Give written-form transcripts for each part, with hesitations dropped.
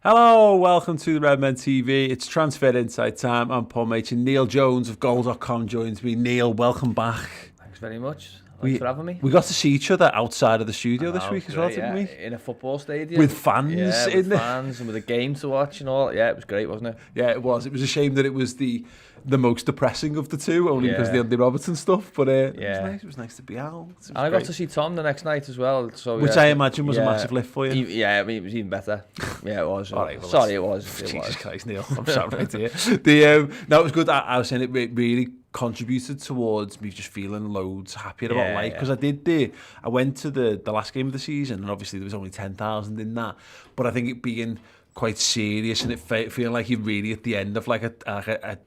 Hello, welcome to the Redmen TV. It's Transfer Insight time. I'm Paul Machin. Neil Jones of Goal.com joins me. Neil, welcome back. Thanks very much. Thanks for having me. We got to see each other outside of the studio this week as well, didn't we? In a football stadium. With fans with fans and with a game to watch and all. Yeah, it was great, wasn't it? Yeah, it was. It was a shame that it was the most depressing of the two, only because of the Andy Robertson stuff. But it was nice. It was nice to be out. And I got to see Tom the next night as well. So which I imagine was a massive lift for you. Yeah, I mean, it was even better. Yeah, it was. Right, Sorry, it was. Jesus Christ, Neil. I'm sat right here. No, it was good. I was saying it really contributed towards me just feeling loads happier about life, because I went to the last game of the season, and obviously there was only 10,000 in that, but I think it being quite serious and it feeling like you're really at the end of like a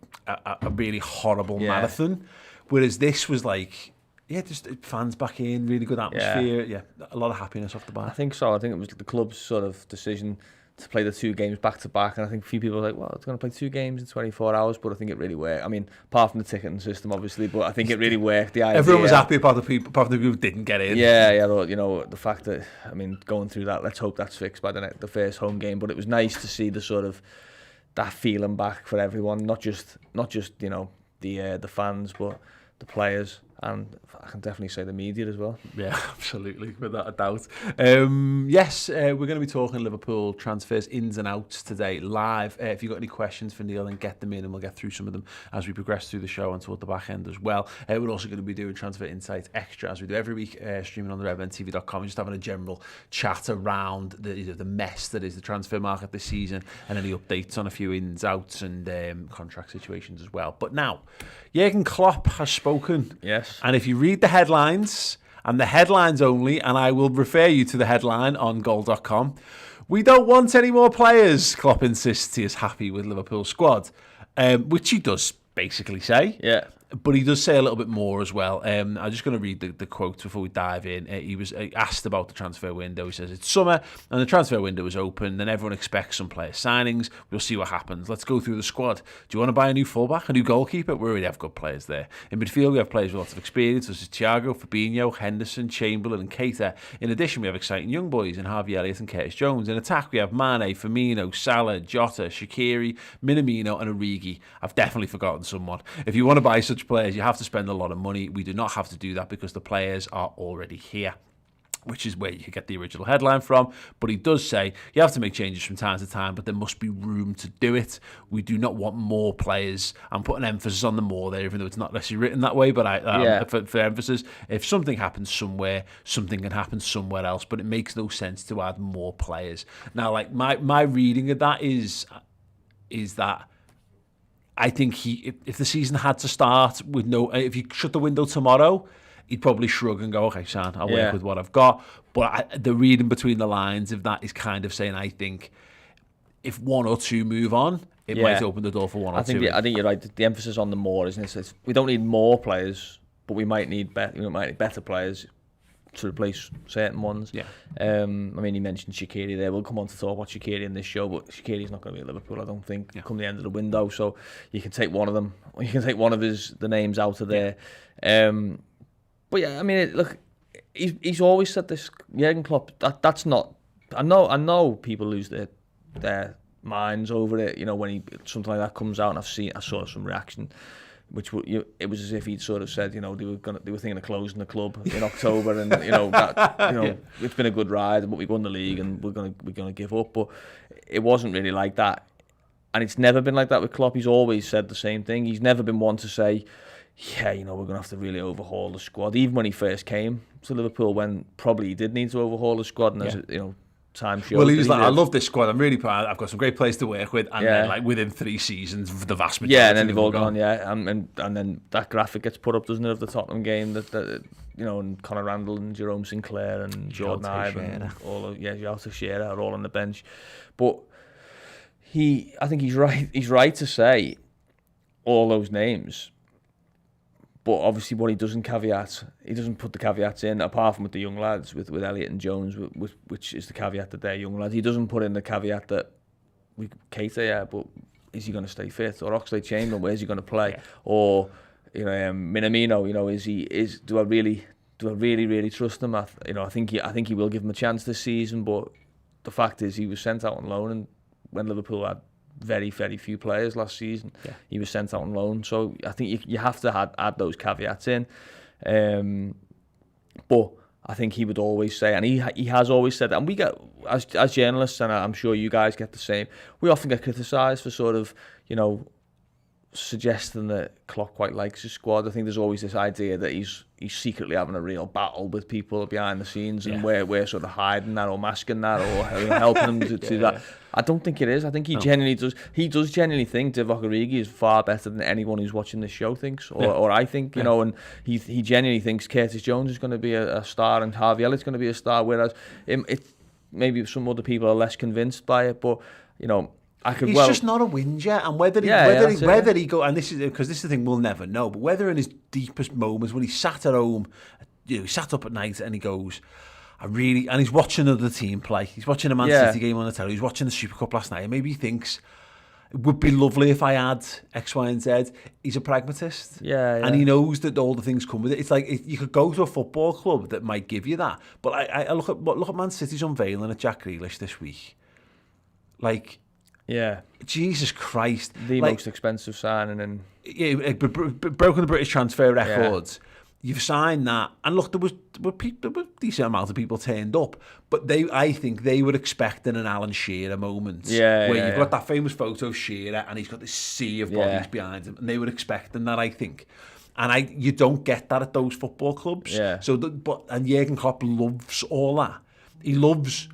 really horrible marathon, whereas this was like just fans back in, really good atmosphere, a lot of happiness off the bat. I think so. I think it was the club's sort of decision to play the two games back to back, and I think a few people were like, well, it's going to play two games in 24 hours, but I think it really worked. I mean, apart from the ticketing system, obviously, but I think it really worked. The idea, everyone was happy apart from the people who didn't get in. The fact that, I mean, going through that, let's hope that's fixed by the first home game, but it was nice to see the sort of that feeling back for everyone, not just the fans, but the players. And I can definitely say the media as well. Yeah, absolutely, without a doubt. We're going to be talking Liverpool transfers, ins and outs today, live. If you've got any questions for Neil, then get them in and we'll get through some of them as we progress through the show and toward the back end as well. We're also going to be doing Transfer Insights Extra, as we do every week, streaming on the redmentv.com, and just having a general chat around the mess that is the transfer market this season, and any updates on a few ins, outs and contract situations as well. But now, Jurgen Klopp has spoken. Yes. And if you read the headlines, and the headlines only, and I will refer you to the headline on goal.com, we don't want any more players. Klopp insists he is happy with Liverpool's squad, which he does basically say. Yeah. But he does say a little bit more as well. I'm just going to read the quote before we dive in. He was asked about the transfer window. He says, it's summer and the transfer window is open, and everyone expects some player signings. We'll see what happens. Let's go through the squad. Do you want to buy a new fullback, a new goalkeeper? We already have good players there. In midfield, we have players with lots of experience, such as Thiago, Fabinho, Henderson, Chamberlain and Keita. In addition, we have exciting young boys in Harvey Elliott and Curtis Jones. In attack, we have Mane, Firmino, Salah, Jota, Shaqiri, Minamino and Origi. I've definitely forgotten someone. If you want to buy such players, you have to spend a lot of money. We do not have to do that because the players are already here, which is where you get the original headline from. But he does say you have to make changes from time to time, but there must be room to do it. We do not want more players. I'm putting emphasis on the more there, even though it's not necessarily written that way, but for emphasis, if something happens somewhere, something can happen somewhere else, but it makes no sense to add more players. Now, like my reading of that is that I think if the season had to start with if you shut the window tomorrow, he'd probably shrug and go, okay, Sam, I'll work with what I've got. But the reading between the lines of that is kind of saying, I think if one or two move on, it might open the door for one or two. I think you're right. The emphasis on the more, isn't it? We don't need more players, but we might need better players to replace certain ones. Yeah. I mean, you mentioned Shaqiri there. We'll come on to talk about Shaqiri in this show, but Shaqiri's not going to be at Liverpool, I don't think, come the end of the window. So you can take one of them, or you can take one of the names out of there. But yeah, I mean, look, he's always said this. Jurgen Klopp. That's not. I know people lose their minds over it. You know, when something like that comes out, and I saw some reaction. It was as if he'd sort of said, they were thinking of closing the club in October, and it's been a good ride, but we won the league, and we're gonna give up. But it wasn't really like that, and it's never been like that with Klopp. He's always said the same thing. He's never been one to say, we're gonna have to really overhaul the squad. Even when he first came to Liverpool, when probably he did need to overhaul the squad, and as time showed. Well, he was like, I love this squad. I'm really proud. I've got some great players to work with. And then, like, within 3 seasons, the vast majority. Yeah, and then they've all gone. And then that graphic gets put up, doesn't it, of the Tottenham game that and Conor Randall and Jerome Sinclair and Jordan Ibe and Jota Shearer are all on the bench. But I think he's right. He's right to say all those names. But obviously, what he doesn't put the caveats in, apart from with the young lads, with Elliott and Jones, which is the caveat that they're young lads. He doesn't put in the caveat that Keita, but is he going to stay fit? Or Oxlade-Chamberlain, where's he going to play? Yeah. Or Minamino, do I really trust him? I think he will give him a chance this season. But the fact is, he was sent out on loan, and when Liverpool had very, very few players last season. Yeah. He was sent out on loan. So I think you have to add those caveats in. But I think he would always say, and he has always said that, and we get, as journalists, and I'm sure you guys get the same, we often get criticised for sort of, suggesting that Klopp quite likes his squad. I think there's always this idea that he's secretly having a real battle with people behind the scenes, and we're sort of hiding that or masking that or helping him to do that. I don't think it is. I think he genuinely does. He does genuinely think Divock Origi is far better than anyone who's watching this show thinks, or I think, and he genuinely thinks Curtis Jones is going to be a star and Harvey Elliott's going to be a star, whereas maybe some other people are less convinced by it, but he's just not a whinger, and whether he go, and this is because this is the thing we'll never know, but whether in his deepest moments when he sat at home, he sat up at night and he goes, and he's watching another team play. He's watching a Man City game on the telly. He's watching the Super Cup last night, and maybe he thinks it would be lovely if I had X, Y, and Z. He's a pragmatist, and he knows that all the things come with it. It's like you could go to a football club that might give you that, but I look at Man City's unveiling at Jack Grealish this week, like. Yeah, Jesus Christ! The most expensive signing, and broken the British transfer records. You've signed that, and look, there was a decent amount of people turned up, but I think they were expecting an Alan Shearer moment, where you've got that famous photo of Shearer, and he's got this sea of bodies behind him, and they were expecting that, I think. And you don't get that at those football clubs. Yeah. So, and Jurgen Klopp loves all that. He loves.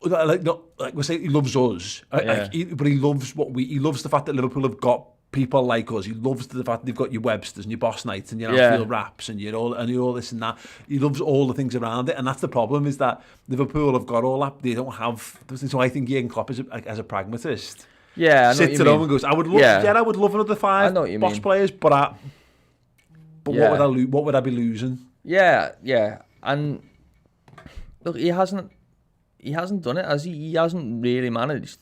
Like we say, he loves us, but he loves he loves the fact that Liverpool have got people like us. He loves the fact that they've got your Websters and your Boss Nights and your Anfield Raps and you're all this and that. He loves all the things around it, and that's the problem, is that Liverpool have got all that. They don't have. So I think Jurgen Klopp as a pragmatist. Yeah, I sits at home and goes, I would love another 5 Boss players, but what would I be losing? Yeah, and look, he hasn't done it, has he? He hasn't really managed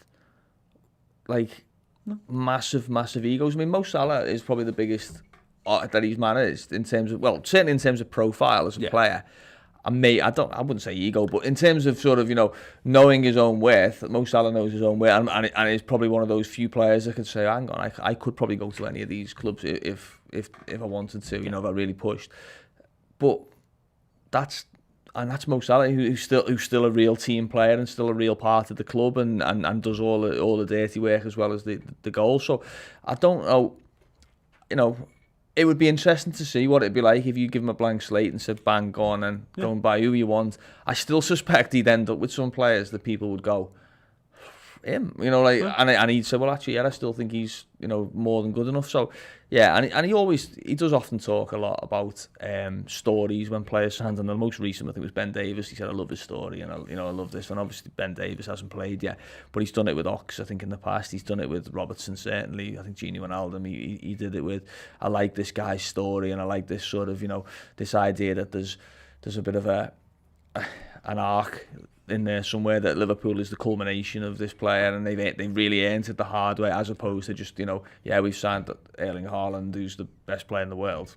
massive egos. I mean, Mo Salah is probably the biggest that he's managed in terms of, certainly in terms of profile as a player. And I wouldn't say ego, but in terms of sort of, knowing his own worth, Mo Salah knows his own worth, and is probably one of those few players that could say, hang on, I could probably go to any of these clubs if I wanted to, if I really pushed. But that's Mo Salah, who's still a real team player and still a real part of the club, and does all the dirty work as well as the goals. So I don't know, it would be interesting to see what it'd be like if you give him a blank slate and said, bang, go on and go and buy who you want. I still suspect he'd end up with some players that people would go, him, and he'd say, well, actually, I still think he's, more than good enough. So, and he does often talk a lot about stories when players sign, and the most recent, I think, was Ben Davies. He said, I love his story, and I love this. And obviously, Ben Davies hasn't played yet, but he's done it with Ox, I think, in the past. He's done it with Robertson, certainly. I think Gini Wijnaldum, he did it with. I like this guy's story, and I like this sort of, this idea that there's a bit of an arc in there somewhere, that Liverpool is the culmination of this player, and they really earned it the hard way, as opposed to just, we've signed Erling Haaland, who's the best player in the world,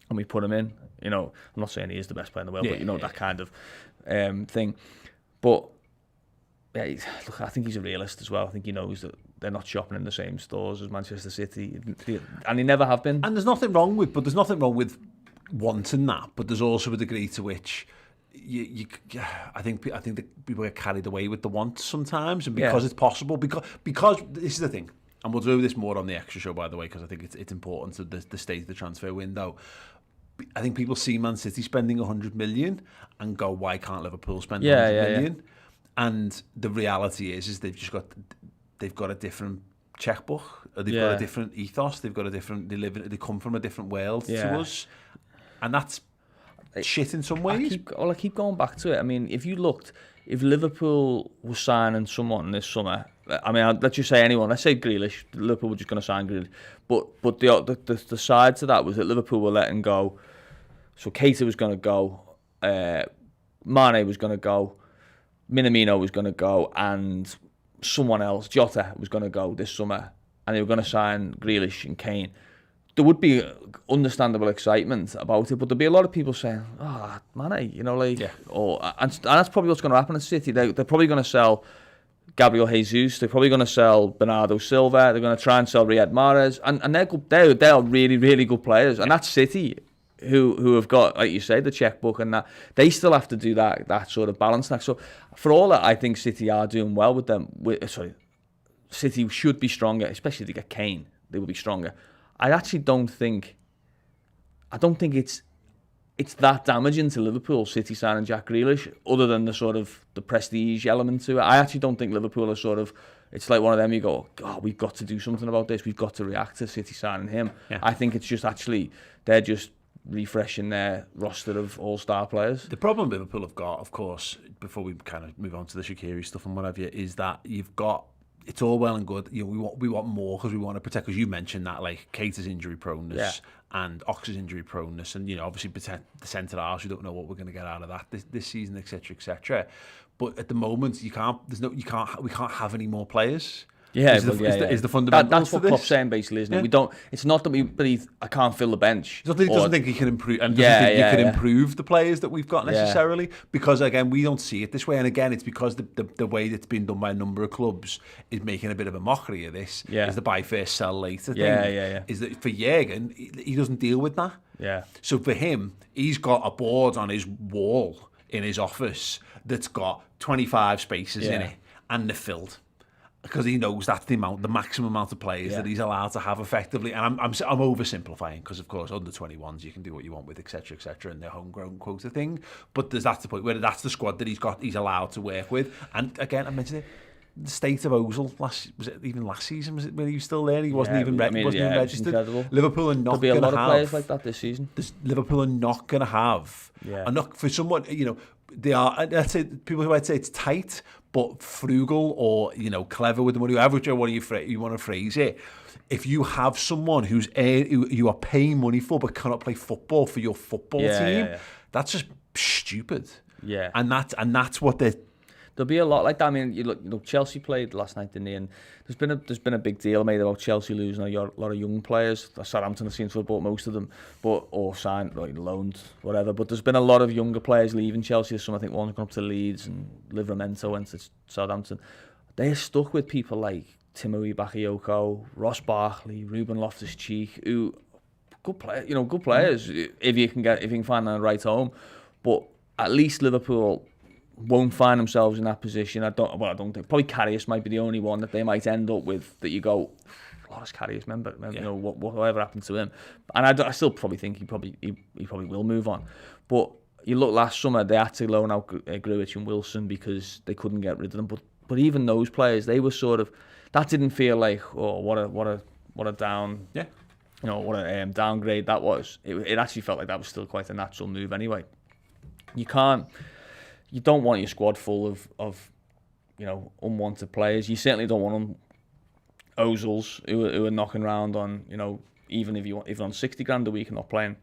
and we put him in. I'm not saying he is the best player in the world, but that kind of thing. But look, I think he's a realist as well. I think he knows that they're not shopping in the same stores as Manchester City, and they never have been. And there's nothing wrong with wanting that, but there's also a degree to which I think that people get carried away with the wants sometimes, and because it's possible, because this is the thing, and we'll do this more on the extra show, by the way, because I think it's important to the state of the transfer window. I think people see Man City spending 100 million and go, why can't Liverpool spend 100 million? And the reality is they've got a different checkbook, they've got a different ethos, they've got a different, they come from a different world to us, and that's shit in some ways. I keep going back to it. I mean, if Liverpool was signing someone this summer, I mean, let's just say anyone. Let's say Grealish. Liverpool were just going to sign Grealish, but the side to that was that Liverpool were letting go. So Keita was going to go, Mane was going to go, Minamino was going to go, and someone else, Jota, was going to go this summer, and they were going to sign Grealish and Kane. There would be understandable excitement about it, but there'd be a lot of people saying, Mane, and that's probably what's going to happen at City. They're probably going to sell Gabriel Jesus. They're probably going to sell Bernardo Silva. They're going to try and sell Riyad Mahrez, and they're good. They're really, really good players. And that's City, who have got, like you say, the checkbook, and that they still have to do that sort of balance. So for all that, I think City are doing well with them. City should be stronger, especially if they get Kane. They will be stronger. I actually don't think it's that damaging to Liverpool, City signing Jack Grealish, other than the prestige element to it. I actually don't think Liverpool are it's like one of them you go, oh, we've got to do something about this. We've got to react to City signing him. Yeah. I think it's just they're just refreshing their roster of all-star players. The problem Liverpool have got, of course, before we kind of move on to the Shaqiri stuff and whatever, is that you've got, it's all well and good. You know, we want more because we want to protect. Because you mentioned that, like Keita's injury proneness and Ox's injury proneness, and obviously protect the centre halves. We don't know what we're going to get out of that this season, etc., etc. But at the moment, we can't have any more players. Yeah, is the fundamental. That's what Klopp's saying, basically, isn't it? Yeah. We don't. It's not that we believe I can't fill the bench. It's not that he doesn't think he can improve, and doesn't think he can improve the players that we've got necessarily. Because again, we don't see it this way, and again, it's because the way that's been done by a number of clubs is making a bit of a mockery of this. Yeah. Is the buy first, sell later thing. Yeah. Is that for Jurgen? He doesn't deal with that. Yeah. So for him, he's got a board on his wall in his office that's got 25 spaces in it, and they're filled. Because he knows that's the maximum amount of players that he's allowed to have effectively. And I'm oversimplifying because, of course, under 21s you can do what you want with, etc., etc., and the homegrown quota thing. But that's the point where that's the squad that he's allowed to work with. And again, I mentioned it. The state of Ozil last season? Was it when he was still there? He wasn't even registered. Incredible. Liverpool are not going to have. There'll be a lot of players like that this season. Liverpool are not going to have. And not for someone, they are. Let's say people who might say it's tight, but frugal or clever with the money, whichever one you want to phrase it. If you have someone who you are paying money for but cannot play football for your football team, that's just stupid. Yeah, and that's what they're. There'll be a lot like that. I mean, you look, Chelsea played last night, didn't they? And there's been a big deal made about Chelsea losing a lot of young players. Southampton seems to have bought most of them, or signed, loaned, whatever. But there's been a lot of younger players leaving Chelsea. Some, I think, one's gone up to Leeds, and Livramento went to Southampton. They're stuck with people like Timothy Bakayoko, Ross Barkley, Ruben Loftus-Cheek, who good players if you can find them the right home. But at least Liverpool won't find themselves in that position. I don't think. Probably Karius might be the only one that they might end up with that you go, Loris Karius, remember whatever happened to him. And I still probably think he probably will move on. But you look last summer, they had to loan out Grujic and Wilson because they couldn't get rid of them. But even those players, they were that didn't feel like what a down what a downgrade that was. It actually felt like that was still quite a natural move anyway. You don't want your squad full of unwanted players. You certainly don't want Ozils who are knocking around on, even if on 60 grand a week and not playing.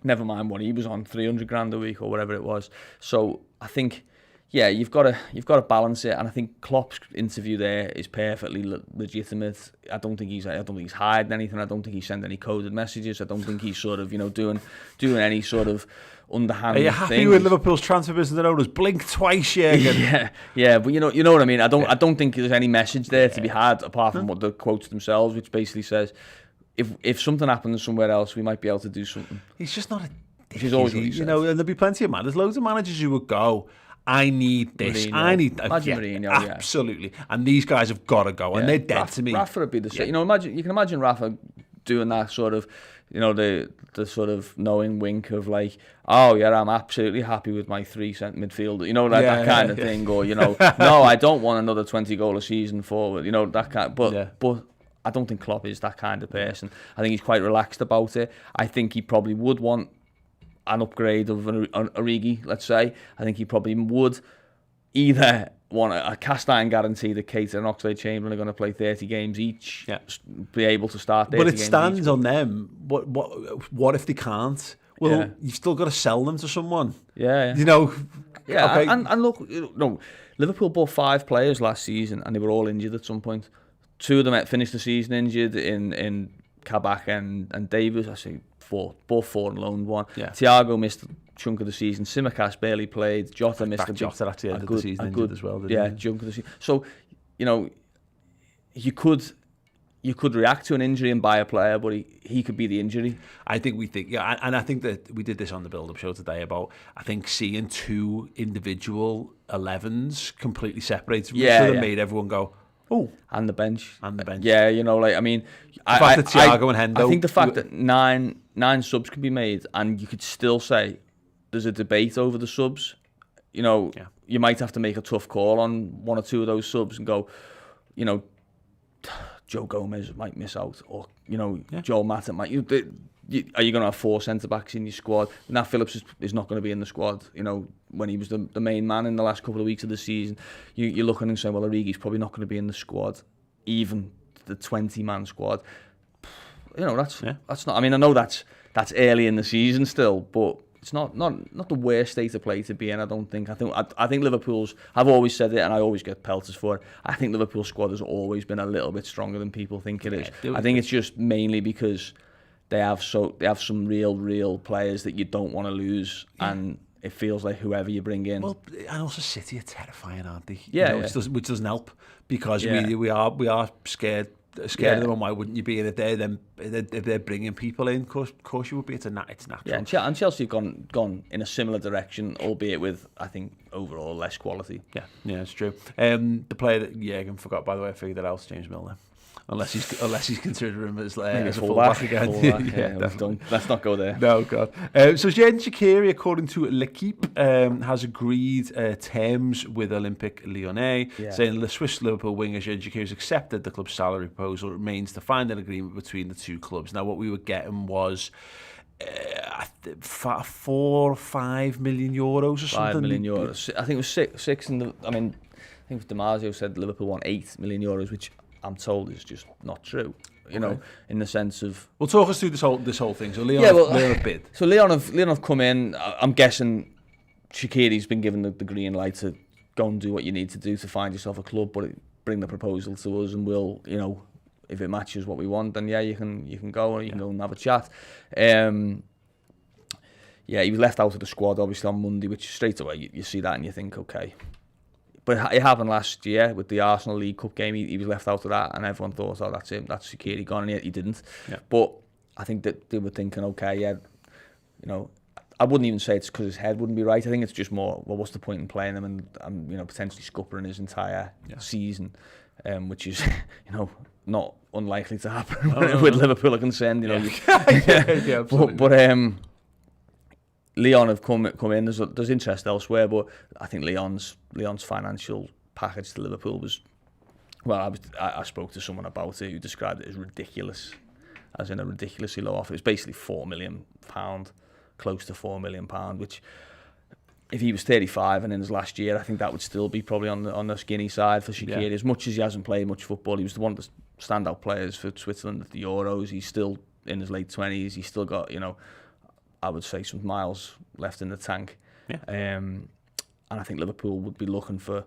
Never mind what he was on, 300 grand a week or whatever it was. So I think, you've got to balance it. And I think Klopp's interview there is perfectly legitimate. I don't think he's hiding anything. I don't think he's sending any coded messages. I don't think he's doing any sort of underhand. Are you happy with Liverpool's transfer business and owners? Blink twice, Jurgen. yeah, but you know what I mean. I don't think there's any message there to be had apart from what the quotes themselves, which basically says, if something happens somewhere else, we might be able to do something. He's just not a dick, and there'll be plenty of There's loads of managers who would go, I need this. Mourinho. I need Mourinho, absolutely. And these guys have got to go, and they're dead to me. Rafa would be the same. You can imagine Rafa doing that sort of, the sort of knowing wink of like, oh yeah, I'm absolutely happy with my 3-cent midfielder, that kind of thing, or no, I don't want another 20 goal a season forward, that kind. But I don't think Klopp is that kind of person. I think he's quite relaxed about it. I think he probably would want an upgrade of Origi, let's say. I think he probably would either want a cast iron guarantee that Keita and Oxlade-Chamberlain are going to play 30 games each, be able to start 30 games. But it stands on them. What if they can't? Well, you've still got to sell them to someone. Yeah. Yeah, okay. And look, Liverpool bought 5 players last season and they were all injured at some point. 2 of them finished the season injured in Kabak and Davis. I say 4 and loaned 1. Yeah. Thiago missed chunk of the season. Simicast barely played. Jota missed Jota at the end of the season injured as well, didn't he? Chunk of the season. So, you know, you could react to an injury and buy a player, but he could be the injury. I think that we did this on the build-up show today about, I think, seeing two individual 11s completely separated from each other made everyone go, oh. And the bench. Yeah, you know, like, I mean... The fact that Thiago and Hendo... I think the fact that nine subs can be made and you could still say there's a debate over the subs, you know, you might have to make a tough call on one or two of those subs and go, you know, Joe Gomez might miss out, or, you know, Joel Matip might... Are you going to have 4 centre-backs in your squad? Nat Phillips is not going to be in the squad, you know, when he was the main man in the last couple of weeks of the season. You're looking and saying, well, Origi's probably not going to be in the squad, even the 20-man squad. You know, that's not... I mean, I know that's early in the season still, but it's not the worst state of play to be in, I don't think. I think Liverpool's... I've always said it, and I always get pelters for it. I think Liverpool's squad has always been a little bit stronger than people think it is. I think it's just mainly because... They have some real players that you don't want to lose, and it feels like whoever you bring in. Well, and also City are terrifying, aren't they? Yeah, you know, which doesn't help, because we are scared of them. And why wouldn't you be? And if they're bringing people in, of course you would be. It's natural. Yeah, and Chelsea have gone in a similar direction, albeit with, I think, overall less quality. Yeah, it's true. The player that Jürgen forgot, by the way, I figured that out, James Milner. Unless he's considered him as a fullback again. Let's not go there. No, God. So Xherdan Shaqiri, according to L'Equipe, has agreed terms with Olympique Lyonnais, saying the Swiss Liverpool winger Xherdan Shaqiri has accepted the club's salary proposal. It remains to find an agreement between the two clubs. Now, what we were getting was 4 or 5 million euros or something. 5 million euros. I think it was six. I think Damasio said Liverpool want 8 million euros, which I'm told is just not true. You know, in the sense of... Well, talk us through this whole thing. So Lyon have bid. So Lyon have come in. I'm guessing Shaqiri's been given the green light to go and do what you need to do to find yourself a club, but bring the proposal to us, and we'll, you know, if it matches what we want, then you can go, or you can go and have a chat. He was left out of the squad obviously on Monday, which straight away you see that and you think, okay. But it happened last year with the Arsenal League Cup game. He was left out of that, and everyone thought, oh, that's it, that's Shaqiri gone, and yet he didn't. Yeah. But I think that they were thinking, okay, you know, I wouldn't even say it's because his head wouldn't be right. I think it's just more, well, what's the point in playing him and you know, potentially scuppering his entire season, which is, you know, not unlikely to happen with Liverpool are concerned. You know, but Lyon have come in. There's interest elsewhere, but I think Lyon's financial package to Liverpool was, well, I spoke to someone about it who described it as ridiculous, as in a ridiculously low offer. It was basically £4 million, close to £4 million, which, if he was 35 and in his last year, I think that would still be probably on the skinny side for Shaqiri. Yeah. As much as he hasn't played much football, he was one of the standout players for Switzerland at the Euros. He's still in his late 20s. He's still got, you know, I would say some miles left in the tank. Yeah. And I think Liverpool would be looking for,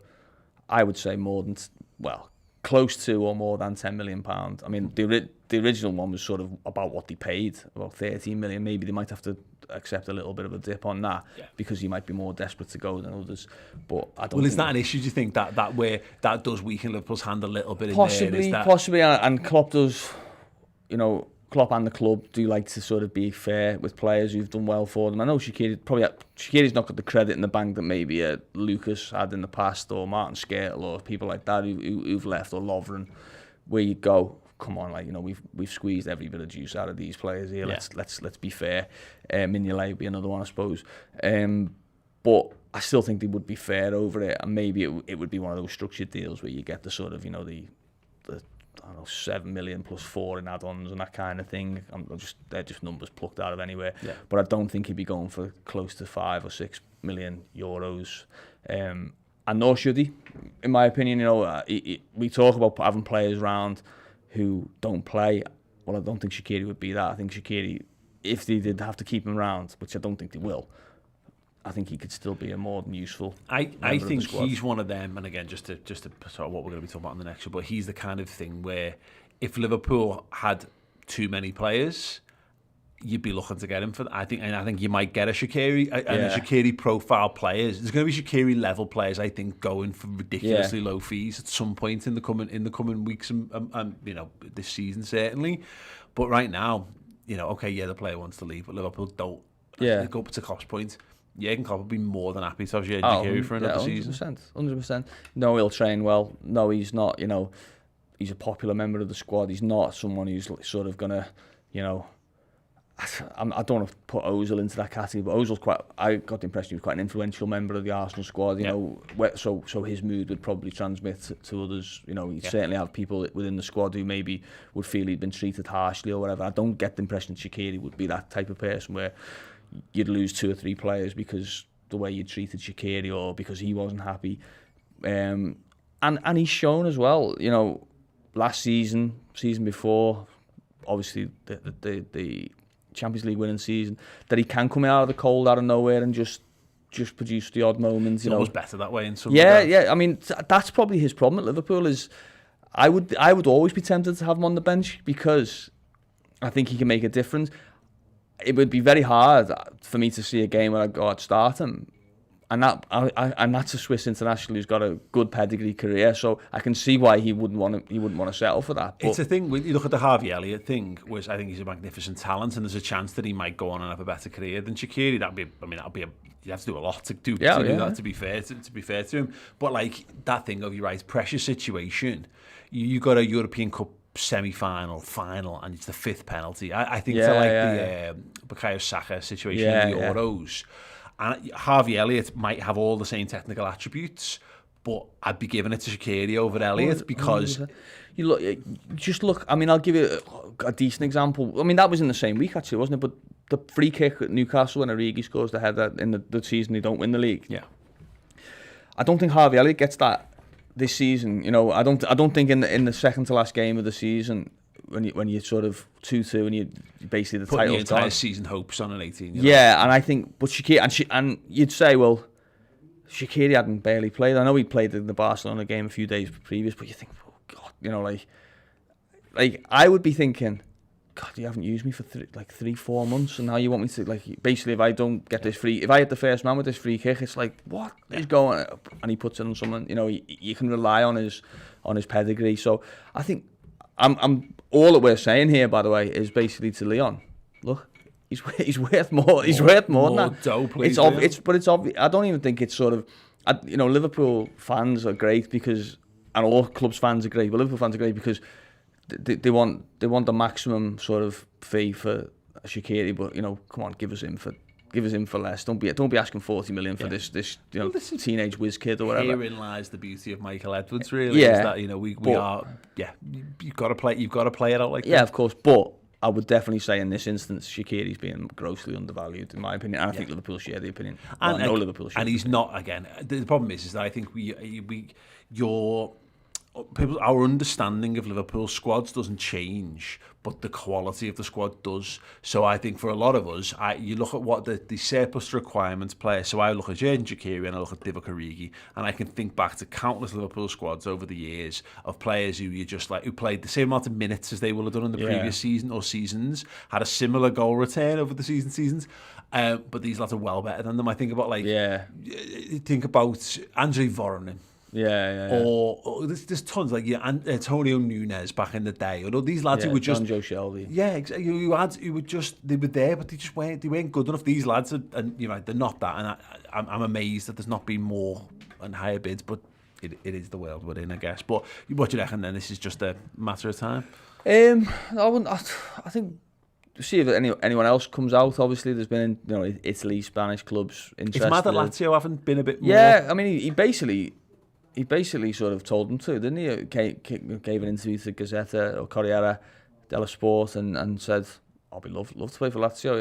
I would say, more than, close to or more than £10 million. I mean, the original one was sort of about what they paid, about 13 million. Maybe they might have to accept a little bit of a dip on that because he might be more desperate to go than others. But I don't. Well, is that an issue? Do you think that way that does weaken Liverpool's hand a little bit? Possibly, and Klopp does. You know, Klopp and the club do like to sort of be fair with players who've done well for them. I know Shaqiri's not got the credit in the bank that maybe Lucas had in the past, or Martin Skrtel, or people like that who've left, or Lovren, where you go, come on, like, you know, we've squeezed every bit of juice out of these players here. Yeah. Let's be fair. Mignolet would be another one, I suppose. But I still think they would be fair over it, and maybe it would be one of those structured deals where you get the sort of, you know, the I don't know, 7 million plus 4 in add-ons and that kind of thing. They're just numbers plucked out of anywhere. Yeah. But I don't think he'd be going for close to 5 or 6 million euros. And nor should he, in my opinion. You know, we talk about having players around who don't play. Well, I don't think Shaqiri would be that. I think Shaqiri, if they did have to keep him around, which I don't think they will, I think he could still be a more than useful. I think he's one of them, and again, just to sort of what we're going to be talking about on the next show, but he's the kind of thing where if Liverpool had too many players, you'd be looking to get him for. I think you might get a Shaqiri and a Shaqiri profile players. There's going to be Shaqiri level players, I think, going for ridiculously low fees at some point in the coming weeks and this season certainly. But right now, the player wants to leave, but Liverpool don't. Yeah, go to Klopp's point. Jurgen Klopp would be more than happy to have Shaqiri for another season. 100%. No, he'll train well. No, he's not. He's a popular member of the squad. He's not someone who's sort of gonna, I don't want to put Ozil into that category, but Ozil's I got the impression he was quite an influential member of the Arsenal squad. So his mood would probably transmit to others. He'd certainly have people within the squad who maybe would feel he'd been treated harshly or whatever. I don't get the impression Shaqiri would be that type of person where you'd lose 2 or 3 players because the way you treated Shaqiri or because he wasn't happy. And he's shown as well, last season before, obviously the Champions League winning season, that he can come out of the cold out of nowhere and just produce the odd moments. It's always better that way in some regards. Yeah. I mean, that's probably his problem at Liverpool is I would always be tempted to have him on the bench because I think he can make a difference. It would be very hard for me to see a game where I'd start him. And that's a Swiss international who's got a good pedigree career, so I can see why he wouldn't want to settle for that. But it's a thing when you look at the Harvey Elliott thing, which I think he's a magnificent talent, and there's a chance that he might go on and have a better career than Shaqiri. You'd have to do a lot to do that. To be fair to him, but like that thing of pressure situation. You got a European Cup semi-final, final, and it's the 5th penalty. I think the Bukayo Saka situation in the Euros. And Harvey Elliott might have all the same technical attributes, but I'd be giving it to Shaqiri over Elliott because... Look. I mean, I'll give you a decent example. I mean, that was in the same week, actually, wasn't it? But the free kick at Newcastle when Origi scores the header in the season they don't win the league. Yeah. I don't think Harvey Elliott gets that this season. I don't think in the second to last game of the season... When you sort of 2-2 and you basically the putting title your entire season hopes on an 18-year-old. Yeah, and I think, but Shaqiri and you'd say, well, Shaqiri hadn't barely played. I know he played in the Barcelona game a few days previous, but you think, oh God, like I would be thinking, God, you haven't used me for 3-4 months, and now you want me to basically if I don't get this if I hit the first man with this free kick, it's like what is going on? And he puts it on someone. You can rely on his pedigree. So I think. I'm all that we're saying here, by the way, is basically to Lyon. Look, he's worth more. He's worth more than that. Dough, please, it's obvious. I don't even think it's sort of. Liverpool fans are great because, and all clubs fans are great, but Liverpool fans are great because they want the maximum sort of fee for Shaqiri. But come on, give us him for less. Don't be asking 40 million for this teenage whiz kid or whatever. Herein lies the beauty of Michael Edwards, really. Yeah, is that we are. Yeah, you've got to play it out like that. Yeah, of course. But I would definitely say in this instance, Shaqiri's being grossly undervalued, in my opinion. And I think Liverpool share the opinion. And I know Liverpool share. And he's not again. The problem is that I think our understanding of Liverpool squads doesn't change, but the quality of the squad does. So I think for a lot of us, you look at what the surplus requirements play. So I look at Xherdan Shaqiri and I look at Divock Origi, and I can think back to countless Liverpool squads over the years of players who who played the same amount of minutes as they will have done in the previous season or seasons, had a similar goal return over the seasons. But these lads are well better than them. I think about think about Andrei Voronin. Or there's tons Antonio Nunes back in the day. Although these lads who were just Joe Shelby. Yeah, exactly. They were there, but they weren't good enough. These lads are, and they're not that. And I'm amazed that there's not been more and higher bids. But it is the world we're in, I guess. But what do you reckon? Then this is just a matter of time. I think. See if anyone else comes out. Obviously, there's been Italy, Spanish clubs interested. It's mad that Lazio haven't been a bit more. Yeah, I mean, he basically sort of told them to, didn't he? Gave an interview to Gazzetta or Corriere dello Sport and said, I'd love to play for Lazio,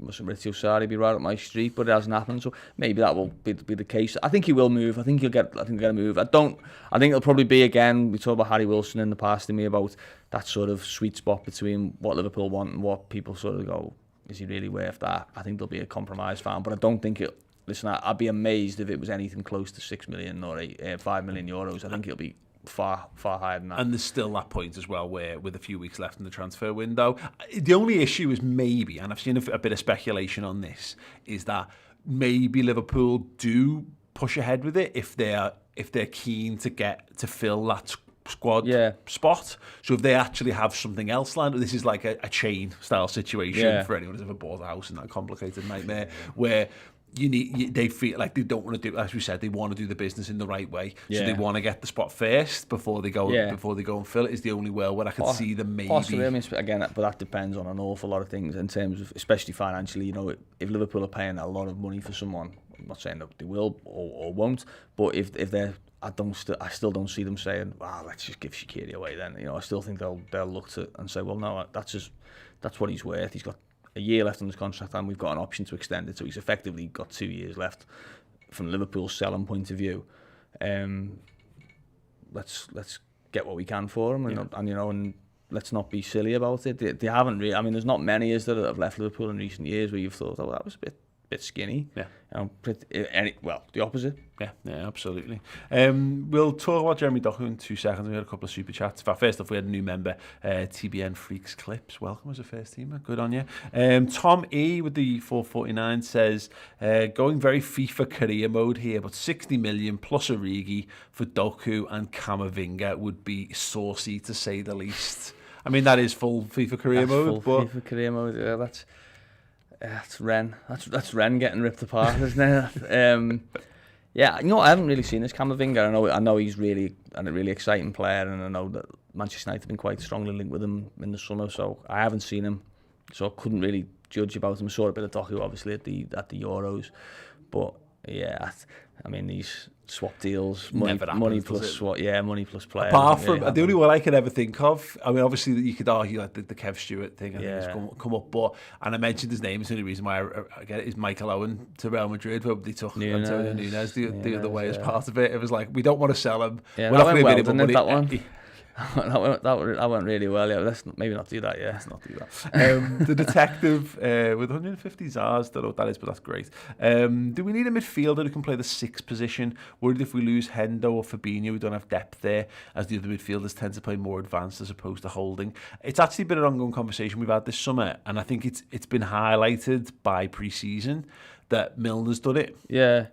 Maurizio Sarri be right up my street, but it hasn't happened, so maybe that will be the case. I think he will move. I think he'll get a move. I think it'll probably be, again, we talked about Harry Wilson in the past to me about that sort of sweet spot between what Liverpool want and what people sort of go, is he really worth that? I think there'll be a compromise found, but I don't think it. Listen, I'd be amazed if it was anything close to 6 million or 5 million euros. I think it'll be far higher than that. And there's still that point as well where, with a few weeks left in the transfer window, the only issue is maybe, and I've seen a bit of speculation on this, is that maybe Liverpool do push ahead with it if they're keen to fill that squad spot. So if they actually have something else lined up, this is like a chain style situation for anyone who's ever bought a house in that complicated nightmare where they feel like they don't want to do, as we said, they want to do the business in the right way. So they want to get the spot first before they go and fill it. Is the only way where I can see them maybe. Possibly, I mean, again, but that depends on an awful lot of things in terms of, especially financially. You know, if Liverpool are paying a lot of money for someone, I'm not saying that they will or won't, but if they're, I still don't see them saying, let's just give Shaqiri away then. You know, I still think they'll look to and say, well, no, that's what he's worth. He's got a year left on his contract, and we've got an option to extend it, so he's effectively got 2 years left from Liverpool's selling point of view. Let's get what we can for him, and let's not be silly about it. They haven't really. I mean, there's not many that have left Liverpool in recent years where you've thought, that was a bit skinny. The opposite. Yeah, absolutely. We'll talk about Jeremy Doku in 2 seconds. We had a couple of super chats. First off, we had a new member, TBN Freaks Clips. Welcome as a first teamer. Good on you. Tom E with the 449 says, going very FIFA career mode here, but 60 million plus Origi for Doku and Camavinga would be saucy to say the least. I mean, that is full FIFA career mode. FIFA career mode, yeah, that's Ren. That's Ren getting ripped apart, isn't it? Yeah, I haven't really seen this Camavinga. I know he's really a really exciting player, and I know that Manchester United have been quite strongly linked with him in the summer. So I haven't seen him, so I couldn't really judge about him. I saw a bit of Doku obviously at the Euros, but yeah, I mean these swap deals, money plus swap, money plus player. Apart from the only one I can ever think of, I mean, obviously you could argue like the Kev Stewart thing, I think it's come up, and I mentioned his name. It's the only reason why I get it is Michael Owen to Real Madrid, where they took Antonio Nunes the other way as part of it. It was like, we don't want to sell him. Yeah, we're not going to give him money. That one. that went really well. Yeah, let's maybe not do that. Yeah, let's not do that. The detective with 150 Zars, don't know what that is, but that's great. Do we need a midfielder who can play the 6th position? Worried if we lose Hendo or Fabinho, we don't have depth there, as the other midfielders tend to play more advanced as opposed to holding. It's actually been an ongoing conversation we've had this summer, and I think it's been highlighted by pre-season that Milner's done it. Yeah.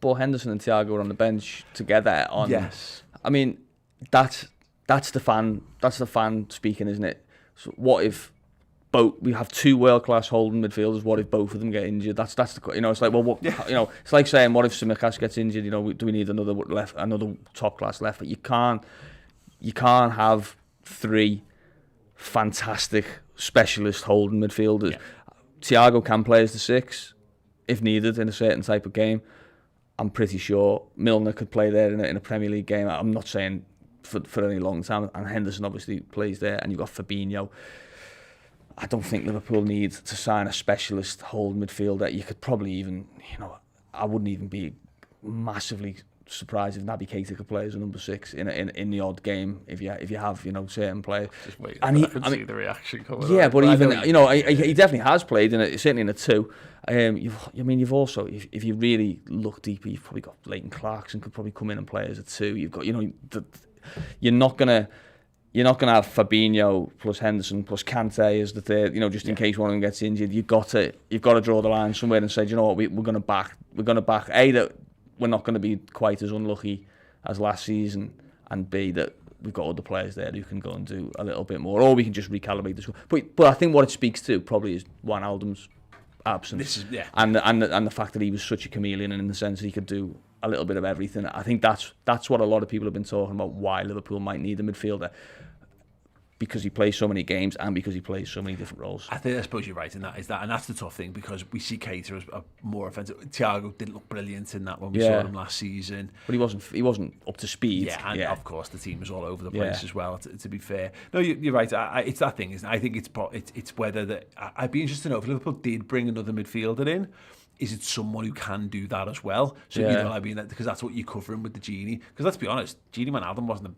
But Henderson and Thiago were on the bench together. Yes. I mean, that's the fan speaking, isn't it? So what if we have 2 world-class holding midfielders? What if both of them get injured? That's the it's like, well, it's like saying, what if Tsimikas gets injured? Do we need another top-class left? But you can't have 3 fantastic specialist holding midfielders. Yeah. Thiago can play as the 6 if needed in a certain type of game. I'm pretty sure Milner could play there in a Premier League game. I'm not saying for any long time. And Henderson obviously plays there. And you've got Fabinho. I don't think Liverpool need to sign a specialist holding midfielder. You could probably even, I wouldn't even be massively surprised if Naby Keita could play as a number 6 in the odd game if you have certain players. Just wait, I can see the reaction coming. Yeah, but even he definitely has played certainly in a 2. You've also, if you really look deeper, you've probably got Leighton Clarkson could probably come in and play as a 2. You've got you're not gonna have Fabinho plus Henderson plus Kante as the 3rd. Just in case one of them gets injured. You've got to draw the line somewhere and say, we're going to back A, that we're not going to be quite as unlucky as last season, and B, that we've got other players there who can go and do a little bit more, or we can just recalibrate the squad. But I think what it speaks to probably is Wijnaldum's absence, and the fact that he was such a chameleon, and in the sense that he could do a little bit of everything. I think that's what a lot of people have been talking about, why Liverpool might need a midfielder, because he plays so many games and because he plays so many different roles. I suppose you're right in that, and that's the tough thing, because we see Keita as a more offensive. Thiago didn't look brilliant in that when we saw him last season, but he wasn't up to speed. Of course the team was all over the place as well. To be fair, no, you're right. It's that thing, isn't it? I think it's whether that. I'd be interested to know if Liverpool did bring another midfielder in. Is it someone who can do that as well? So you know what I mean, because that's what you're covering with the Genie. Because let's be honest, Genie Wijnaldum wasn't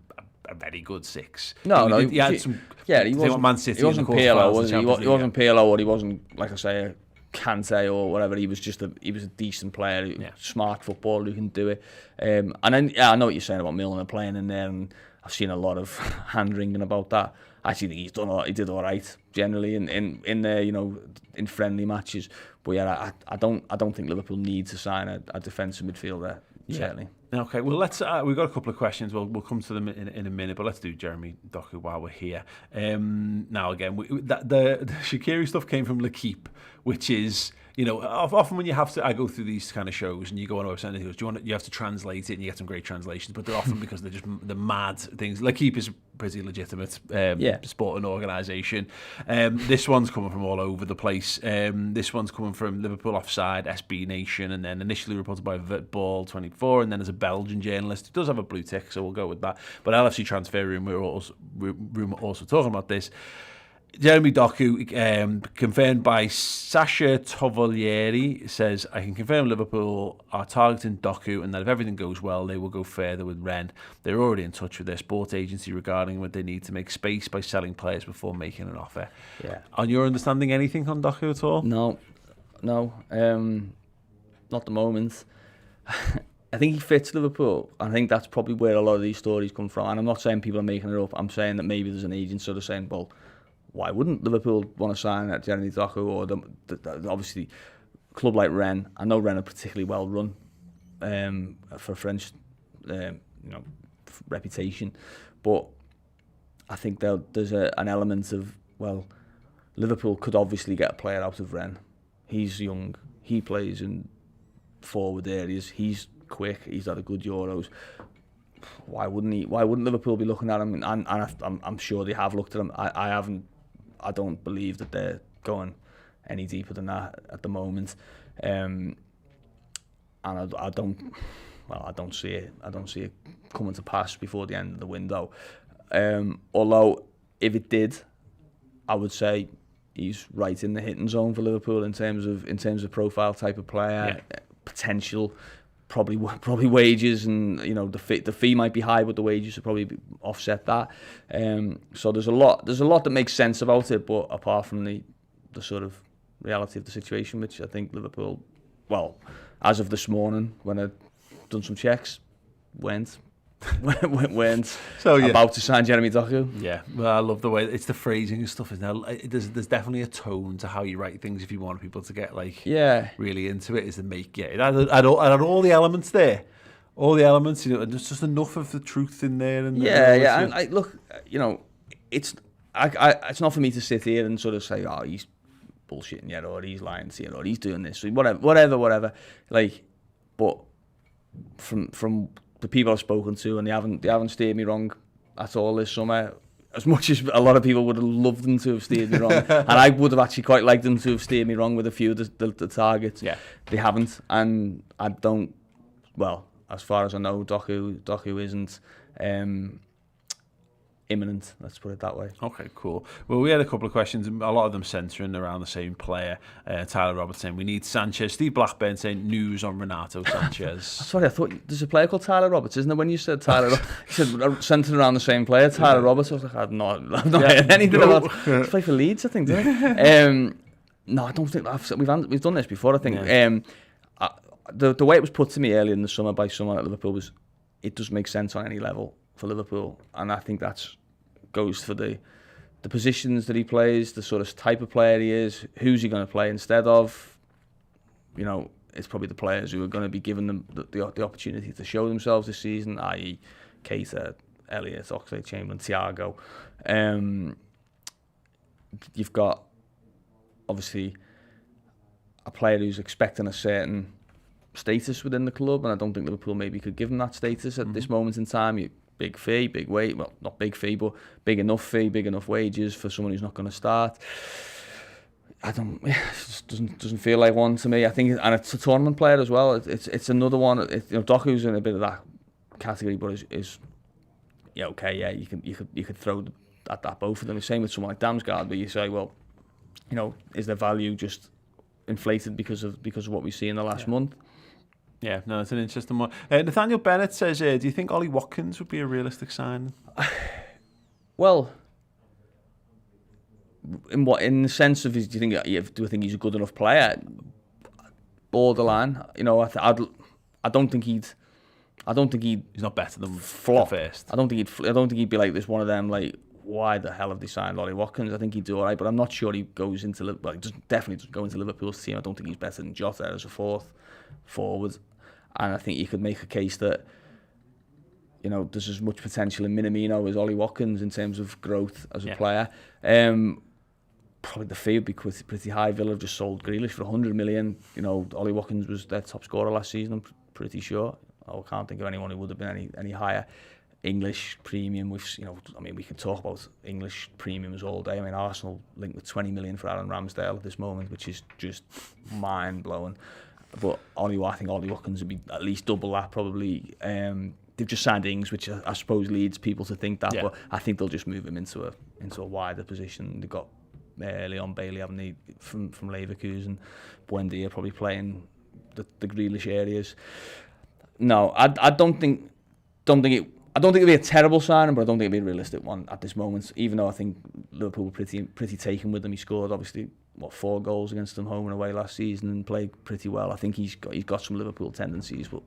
a very good 6. He had some. Yeah, he wasn't. Man City. He wasn't PLO, was he? He wasn't PLO, or he wasn't, like I say, Kante or whatever. He was a decent player, smart footballer who can do it. And then I know what you're saying about Milner playing in there, and I've seen a lot of hand wringing about that. I actually think he did all right generally in there, in friendly matches. But yeah, I don't think Liverpool need to sign a defensive midfielder. Certainly. Okay, well, let's. We've got a couple of questions. We'll come to them in a minute, but let's do Jeremy Doku while we're here. Now, again, the Shaqiri stuff came from L'Equipe, which is, often when you have to, I go through these kind of shows and you go on a website and it goes, you have to translate it, and you get some great translations, but they're often because they're mad things. L'Equipe is a pretty legitimate sporting organisation. This one's coming from all over the place. This one's coming from Liverpool Offside, SB Nation, and then initially reported by Ball24, and then there's a Belgian journalist who does have a blue tick, so we'll go with that. But LFC Transfer Room, we're also talking about this. Jeremy Doku, confirmed by Sasha Tovaglieri, says, I can confirm Liverpool are targeting Doku and that if everything goes well, they will go further with Ren. They're already in touch with their sport agency regarding what they need to make space by selling players before making an offer. Yeah. On your understanding, anything on Doku at all? No, not the moment. I think he fits Liverpool. I think that's probably where a lot of these stories come from. And I'm not saying people are making it up. I'm saying that maybe there's an agent sort of saying, well, why wouldn't Liverpool want to sign at Jeremy Doku, or obviously a club like Rennes? I know Rennes are particularly well run for French, reputation, but I think there's an element of, well, Liverpool could obviously get a player out of Rennes. He's young, he plays in forward areas, he's quick, he's had a good Euros. Why wouldn't he? Why wouldn't Liverpool be looking at him? And I'm sure they have looked at him. I haven't. I don't believe that they're going any deeper than that at the moment. And I don't see it. I don't see it coming to pass before the end of the window. Although if it did, I would say he's right in the hitting zone for Liverpool in terms of profile type of player, potential. Probably wages, and the fee might be high, but the wages would probably offset that. So there's a lot that makes sense about it, but apart from the sort of reality of the situation, which I think Liverpool, well, as of this morning when I'd done some checks, weren't about to sign Jeremy Doku. Yeah, well, I love the way it's the phrasing and stuff. There's definitely a tone to how you write things if you want people to get really into it. Is to make it add all the elements there, all the elements. There's just enough of the truth in there. And And I look, it's not for me to sit here and sort of say, oh, he's bullshitting yet, or he's lying to you, or he's doing this, whatever. But from the people I've spoken to, and they haven't steered me wrong at all this summer, as much as a lot of people would have loved them to have steered me wrong. And I would have actually quite liked them to have steered me wrong with a few of the targets. Yeah. They haven't, and I don't, well, as far as I know, Doku isn't imminent, let's put it that way. Okay, cool. Well, we had a couple of questions, a lot of them centering around the same player. Tyler Roberts saying we need Sanchez. Steve Blackburn saying news on Renato Sanchez. Sorry, I thought there's a player called Tyler Roberts, isn't there? When you said Tyler, you said centering around the same player, Tyler Roberts. I was like, I've not heard anything about. He's played for Leeds, I think, didn't he? No, I don't think we've done this before. I think the way it was put to me earlier in the summer by someone at Liverpool was, it doesn't make sense on any level for Liverpool, and I think that's goes for the positions that he plays, the sort of type of player he is, who's he going to play instead of. It's probably the players who are going to be given them the opportunity to show themselves this season, i.e. Keita, Elliott, Oxlade-Chamberlain, Thiago. You've got obviously a player who's expecting a certain status within the club, and I don't think Liverpool maybe could give him that status at this moment in time. Big fee, big wage, well, not big fee, but big enough fee, big enough wages for someone who's not going to start. It just doesn't feel like one to me. I think, and it's a tournament player as well. It's another one. Doku's in a bit of that category, but you could throw at that both of them. The same with someone like Damsgaard, where you say, well, is their value just inflated because of what we see in the last month? Yeah, no, it's an interesting one. Nathaniel Bennett says, do you think Ollie Watkins would be a realistic sign? Well, In the sense of, do I think he's a good enough player? Borderline. You know, I don't think he'd. He's not better than flop. The first. I don't think he'd be like this. One of them like, why the hell have they signed Ollie Watkins? I think he'd do all right, but I'm not sure he goes into Liverpool. He definitely doesn't go into Liverpool's team. I don't think he's better than Jota as a fourth forward. And I think you could make a case that, you know, there's as much potential in Minamino as Ollie Watkins in terms of growth as a player. Probably the fee would be pretty high. Villa have just sold Grealish for 100 million. You know, Ollie Watkins was their top scorer last season, I'm pretty sure. I can't think of anyone who would have been any higher. English premium, we can talk about English premiums all day. I mean, Arsenal linked with 20 million for Aaron Ramsdale at this moment, which is just mind-blowing. But I think Ollie Watkins would be at least double that, probably. They've just signed Ings, which I suppose leads people to think that, but I think they'll just move him into a wider position. They've got Leon Bailey, haven't they, from Leverkusen. Buendia probably playing the Grealish areas. No, I don't think it'd be a terrible signing, but I don't think it'd be a realistic one at this moment. Even though I think Liverpool were pretty taken with him. He scored obviously 4 goals against them home and away last season and played pretty well. I think he's got some Liverpool tendencies, but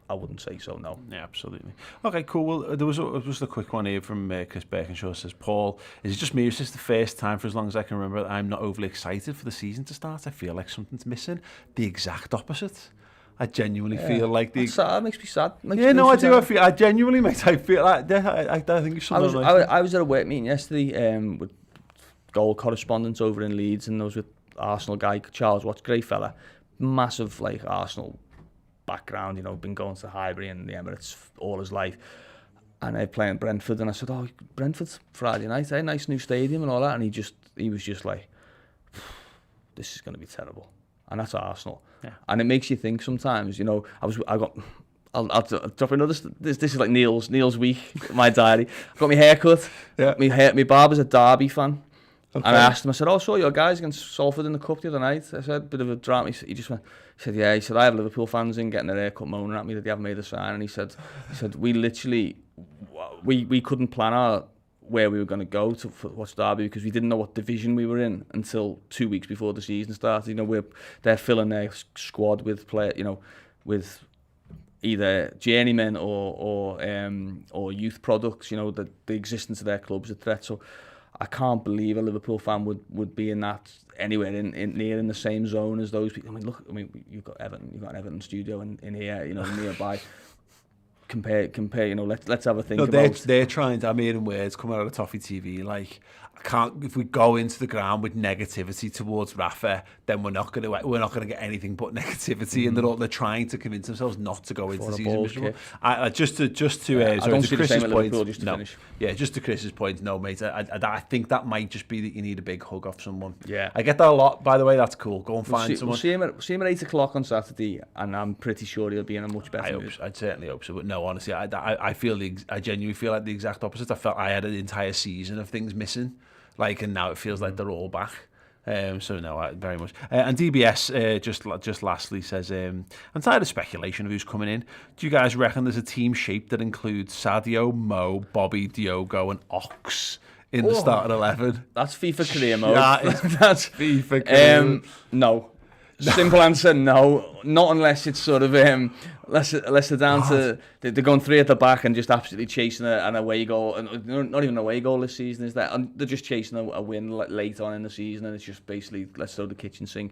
I wouldn't say so. No. Yeah, absolutely. Okay, cool. Well, there was just a quick one here from Chris Birkinshaw. Says, Paul, is it just me? Is this the first time for as long as I can remember that I'm not overly excited for the season to start? I feel like something's missing. The exact opposite. I genuinely feel like the. That makes me sad. I do. I genuinely, mate. I feel like I think it's something. I was at a work meeting yesterday with goal correspondents over in Leeds, and I was with Arsenal guy Charles Watts, great fella, massive like Arsenal background. You know, been going to Highbury and the Emirates all his life, and they're playing Brentford, and I said, "Oh, Brentford's Friday night, nice new stadium and all that," and he was just like, "This is going to be terrible," and that's Arsenal. Yeah. And it makes you think sometimes, you know, I'll drop another, this is like Neil's week, my diary. I got my hair cut, my barber's a Derby fan, and I asked him, I said, "Oh, saw your guys against Salford in the Cup the other night." I said, bit of a drama. He just went, he said, "Yeah," he said, "I have Liverpool fans in getting their hair cut moaning at me that they haven't made a sign," and he said, "We literally, we couldn't plan where we were going to go to watch Derby because we didn't know what division we were in until 2 weeks before the season started. You know, they're filling their squad with with either journeymen or youth products. You know, the existence of their club's a threat. So I can't believe a Liverpool fan would be in that anywhere near in the same zone as those people. I mean, you've got Everton studio in here, you know, nearby. Compare, you know, let's have a think about. They're trying to, I'm hearing words coming out of Toffee TV, like, if we go into the ground with negativity towards Rafa, then we're not gonna get anything but negativity, and they're trying to convince themselves not to go into the season. Just to Chris's point, just to Chris's point, no, mate. I think that might just be that you need a big hug off someone. Yeah, I get that a lot. By the way, that's cool. Go and find someone. We'll see him at 8 o'clock on Saturday, and I'm pretty sure he'll be in a much better mood. I'd certainly hope so. But no, honestly, I genuinely feel like the exact opposite. I felt I had an entire season of things missing. And now it feels like they're all back. So no, very much. And DBS just lastly says, I'm tired of speculation of who's coming in. Do you guys reckon there's a team shape that includes Sadio, Mo, Bobby, Diogo, and Ox in the starting 11? That's FIFA career mode. That's FIFA career. No. Simple answer, no. Not unless it's sort of unless they're down to they're going 3 at the back and just absolutely chasing an away goal, and not even an away goal this season is that, and they're just chasing a win late on in the season, and it's just basically let's throw the kitchen sink.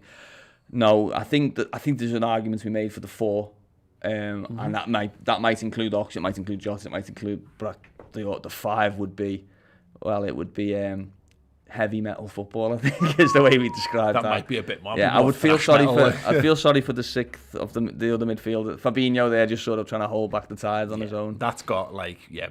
No, I think there's an argument to be made for the 4, and that might include Ox, it might include Jota, it might include, but the 5 would be, well, it would be heavy metal football, I think, is the way we describe that. That might be a bit more. Yeah, I would feel sorry I'd feel sorry for the 6th of the other midfield. Fabinho there just sort of trying to hold back the tides on his own. That's got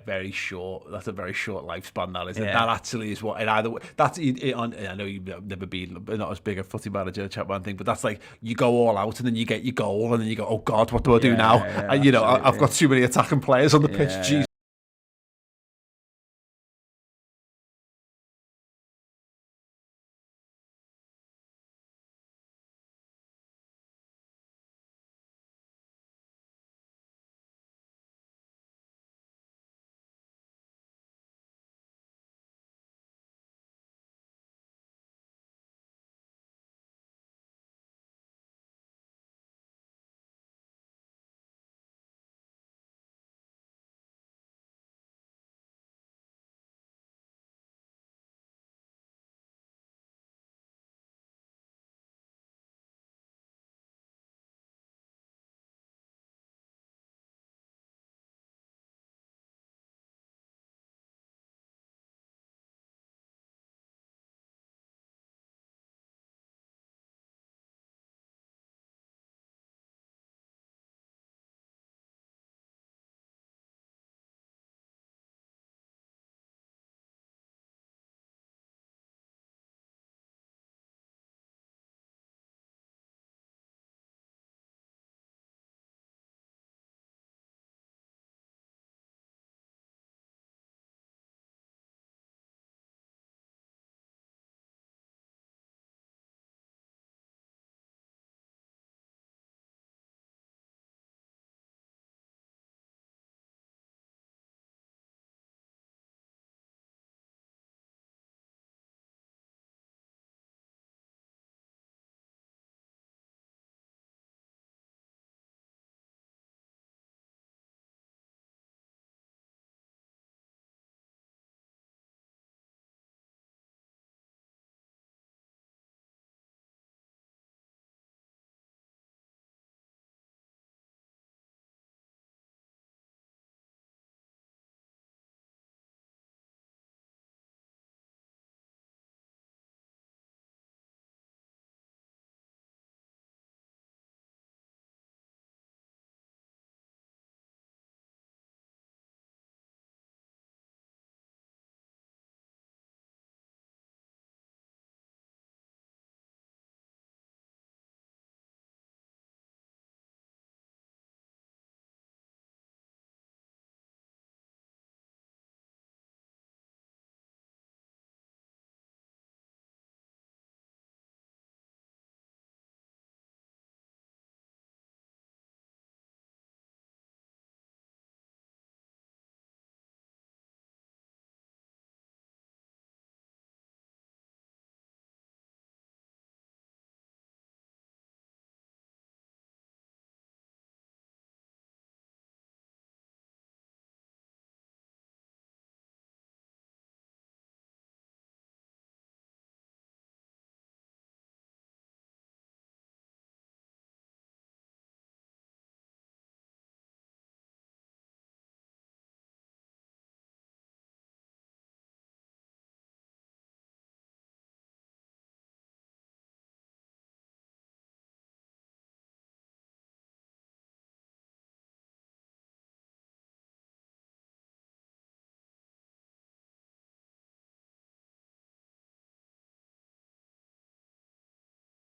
very short. That's a very short lifespan. That isn't. That actually is what. And either that's. I know you've never been not as big a footy manager, Chapman thing, but that's like you go all out and then you get your goal and then you go, oh God, what do I do now? And I've got too many attacking players on the pitch. Jeez.